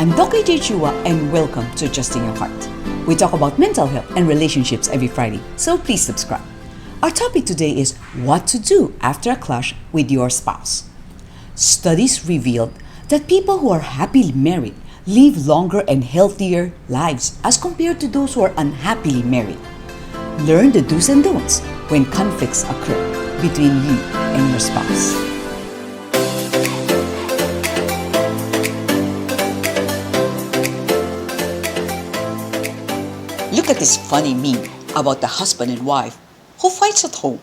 I'm Dr. AJ Chua and welcome to Adjusting Your Heart. We talk about mental health and relationships every Friday, so please subscribe. Our topic today is what to do after a clash with your spouse. Studies revealed that people who are happily married live longer and healthier lives as compared to those who are unhappily married. Learn the do's and don'ts when conflicts occur between you and your spouse. Look at this funny meme about the husband and wife who fights at home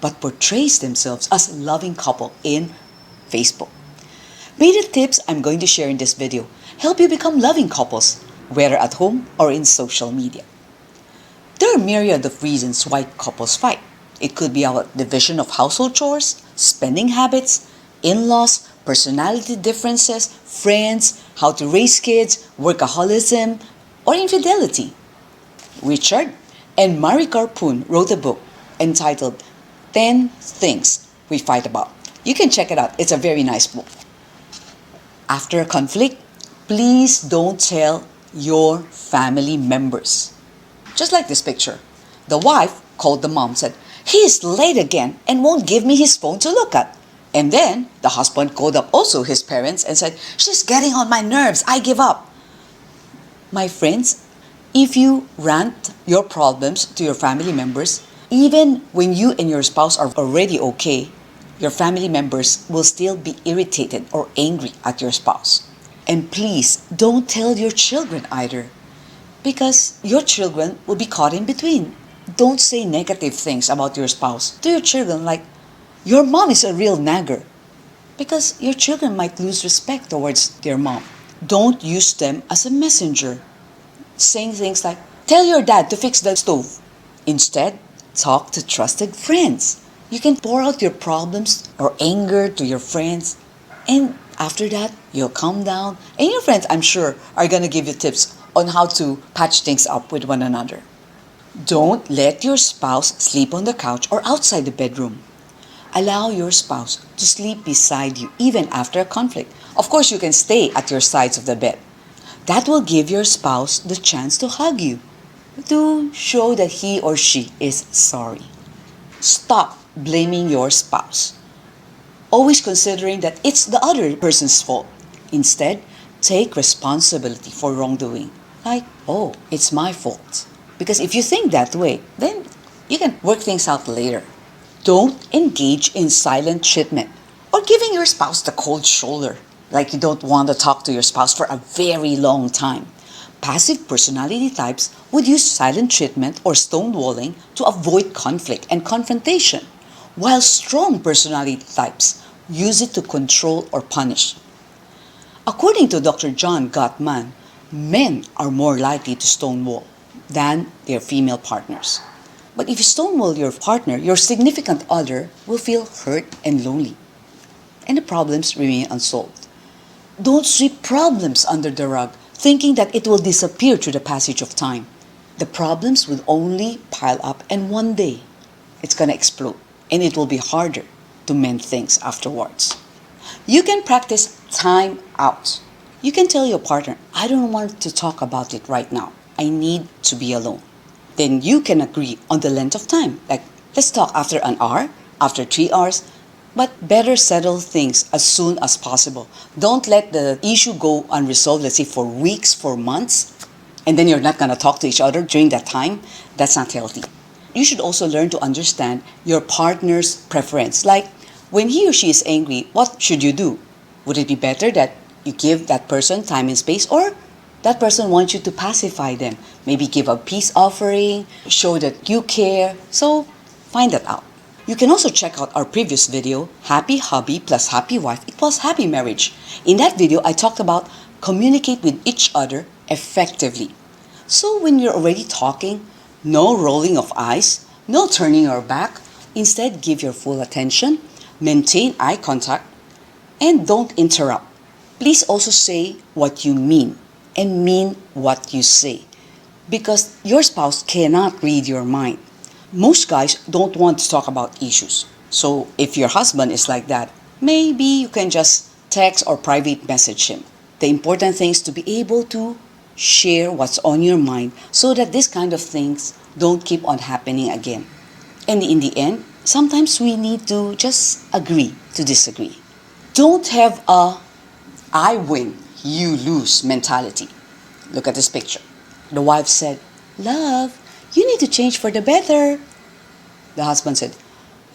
but portrays themselves as a loving couple in Facebook. May the tips I'm going to share in this video help you become loving couples, whether at home or in social media. There are myriad of reasons why couples fight. It could be about division of household chores, spending habits, in-laws, personality differences, friends, how to raise kids, workaholism, or infidelity. Richard and Marikar Poon wrote a book entitled 10 Things We Fight About. You can check it out. It's a very nice book. After a conflict, please don't tell your family members. Just like this picture. The wife called the mom, said, "He is late again and won't give me his phone to look at." And then the husband called up also his parents and said, "She's getting on my nerves. I give up." My friends, if you rant your problems to your family members, even when you and your spouse are already okay, your family members will still be irritated or angry at your spouse. And please don't tell your children either, because your children will be caught in between. Don't say negative things about your spouse to your children, like, "Your mom is a real nagger," because your children might lose respect towards their mom. Don't use them as a messenger, saying things like, "Tell your dad to fix the stove." Instead, talk to trusted friends. You can pour out your problems or anger to your friends, and after that, you'll calm down, and your friends, I'm sure, are going to give you tips on how to patch things up with one another. Don't let your spouse sleep on the couch or outside the bedroom. Allow your spouse to sleep beside you even after a conflict. Of course, you can stay at your sides of the bed. That will give your spouse the chance to hug you, to show that he or she is sorry. Stop blaming your spouse, always considering that it's the other person's fault. Instead, take responsibility for wrongdoing. Like, "Oh, it's my fault." Because if you think that way, then you can work things out later. Don't engage in silent treatment or giving your spouse the cold shoulder, like you don't want to talk to your spouse for a very long time. Passive personality types would use silent treatment or stonewalling to avoid conflict and confrontation, while strong personality types use it to control or punish. According to Dr. John Gottman, men are more likely to stonewall than their female partners. But if you stonewall your partner, your significant other will feel hurt and lonely, and the problems remain unsolved. Don't sweep problems under the rug, thinking that it will disappear through the passage of time. The problems will only pile up, and one day it's going to explode, and it will be harder to mend things afterwards. You can practice time out. You can tell your partner, "I don't want to talk about it right now. I need to be alone." Then you can agree on the length of time. Like, let's talk after an hour, after 3 hours, but better settle things as soon as possible. Don't let the issue go unresolved, let's say for weeks, for months, and then you're not going to talk to each other during that time. That's not healthy. You should also learn to understand your partner's preference. Like, when he or she is angry, what should you do? Would it be better that you give that person time and space, or that person wants you to pacify them? Maybe give a peace offering, show that you care. So find that out. You can also check out our previous video, Happy Hubby plus Happy Wife equals Happy Marriage. In that video, I talked about communicate with each other effectively. So when you're already talking, no rolling of eyes, no turning your back. Instead, give your full attention, maintain eye contact, and don't interrupt. Please also say what you mean and mean what you say, because your spouse cannot read your mind. Most guys don't want to talk about issues. So if your husband is like that, maybe you can just text or private message him. The important thing is to be able to share what's on your mind so that this kind of things don't keep on happening again. And in the end, sometimes we need to just agree to disagree. Don't have a I win, you lose mentality. Look at this picture. The wife said, "Love, you need to change for the better." The husband said,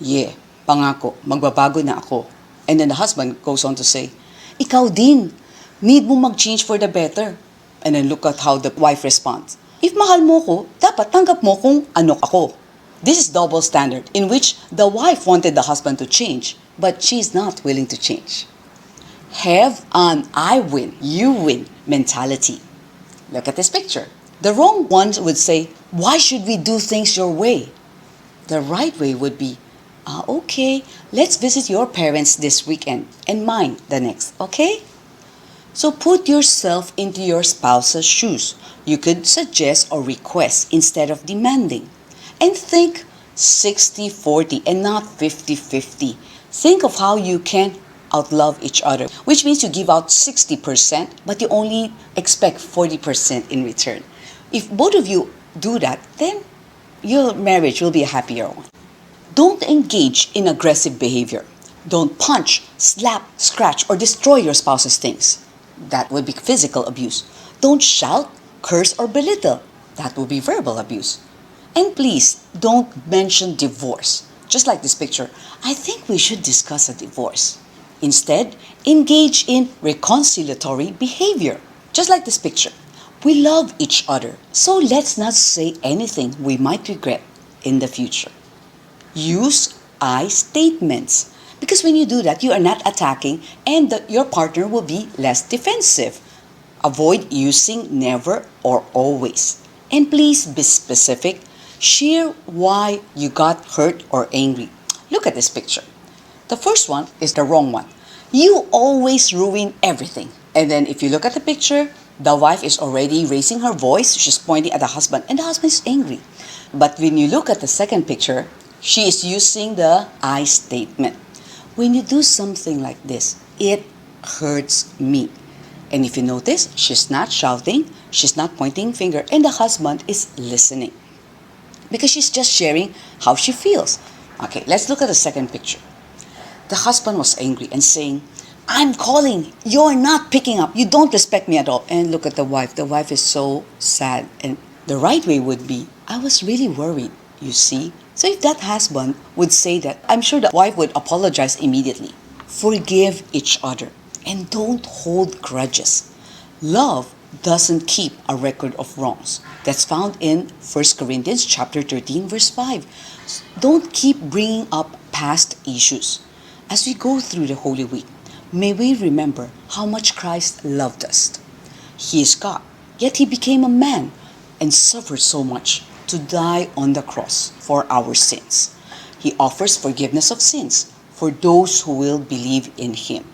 "Yeah, pangako, magbabago na ako." And then the husband goes on to say, "Ikaw din, need mo mag-change for the better." And then look at how the wife responds. "If mahal mo ko, dapat tanggap mo kung ano ako." This is double standard in which the wife wanted the husband to change, but she's not willing to change. Have an I win, you win mentality. Look at this picture. The wrong ones would say, "Why should we do things your way?" The right way would be, "Okay, let's visit your parents this weekend and mine the next, okay?" So put yourself into your spouse's shoes. You could suggest or request instead of demanding. And think 60-40 and not 50-50. Think of how you can outlove each other, which means you give out 60%, but you only expect 40% in return. If both of you do that, then your marriage will be a happier one. Don't engage in aggressive behavior. Don't punch, slap, scratch, or destroy your spouse's things. That would be physical abuse. Don't shout, curse, or belittle. That would be verbal abuse. And please, don't mention divorce. Just like this picture, I think we should discuss a divorce. Instead, engage in reconciliatory behavior. Just like this picture. We love each other, so let's not say anything we might regret in the future. Use I statements. Because when you do that, you are not attacking and your partner will be less defensive. Avoid using never or always. And please be specific. Share why you got hurt or angry. Look at this picture. The first one is the wrong one. You always ruin everything. And then if you look at the picture, the wife is already raising her voice. She's pointing at the husband and the husband is angry. But when you look at the second picture, she is using the I statement. When you do something like this, it hurts me. And if you notice, she's not shouting, she's not pointing finger, and the husband is listening. Because she's just sharing how she feels. Okay, let's look at the second picture. The husband was angry and saying, "I'm calling, you're not picking up, you don't respect me at all." And look at the wife. The wife is so sad. And the right way would be, "I was really worried, you see." So if that husband would say that, I'm sure the wife would apologize immediately. Forgive each other and don't hold grudges. Love doesn't keep a record of wrongs. That's found in 1 Corinthians chapter 13, verse 5. Don't keep bringing up past issues. As we go through the Holy Week, may we remember how much Christ loved us. He is God, yet He became a man and suffered so much to die on the cross for our sins. He offers forgiveness of sins for those who will believe in Him.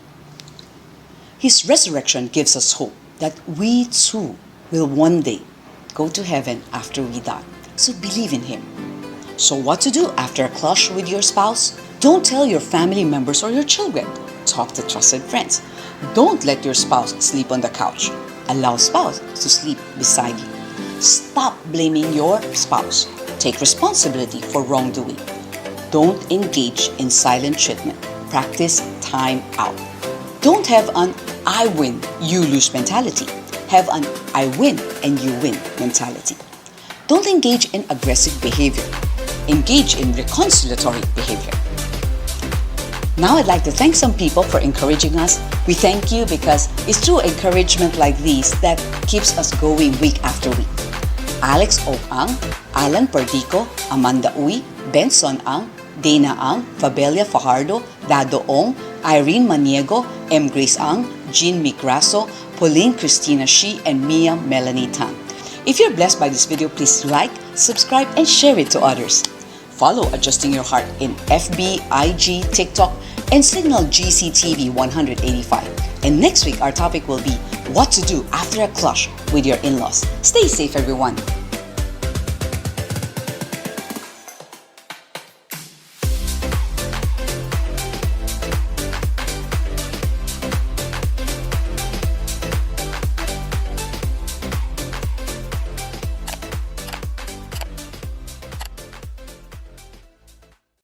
His resurrection gives us hope that we too will one day go to heaven after we die. So believe in Him. So what to do after a clash with your spouse? Don't tell your family members or your children. Talk to trusted friends. Don't let your spouse sleep on the couch. Allow spouse to sleep beside you. Stop blaming your spouse. Take responsibility for wrongdoing. Don't engage in silent treatment. Practice time out. Don't have an I win, you lose mentality. Have an I win and you win mentality. Don't engage in aggressive behavior. Engage in reconciliatory behavior. Now I'd like to thank some people for encouraging us. We thank you because it's through encouragement like these that keeps us going week after week. Alex Ang, Alan Perdico, Amanda Uy, Benson Ang, Dana Ang, Fabelia Fajardo, Dado Ong, Irene Maniego, M. Grace Ang, Jean Migraso, Pauline Christina Shi, and Mia Melanie Tan. If you're blessed by this video, please like, subscribe, and share it to others. Follow Adjusting Your Heart in FB, IG, TikTok, and Signal GCTV 185. And next week, our topic will be what to do after a clash with your in-laws. Stay safe, everyone.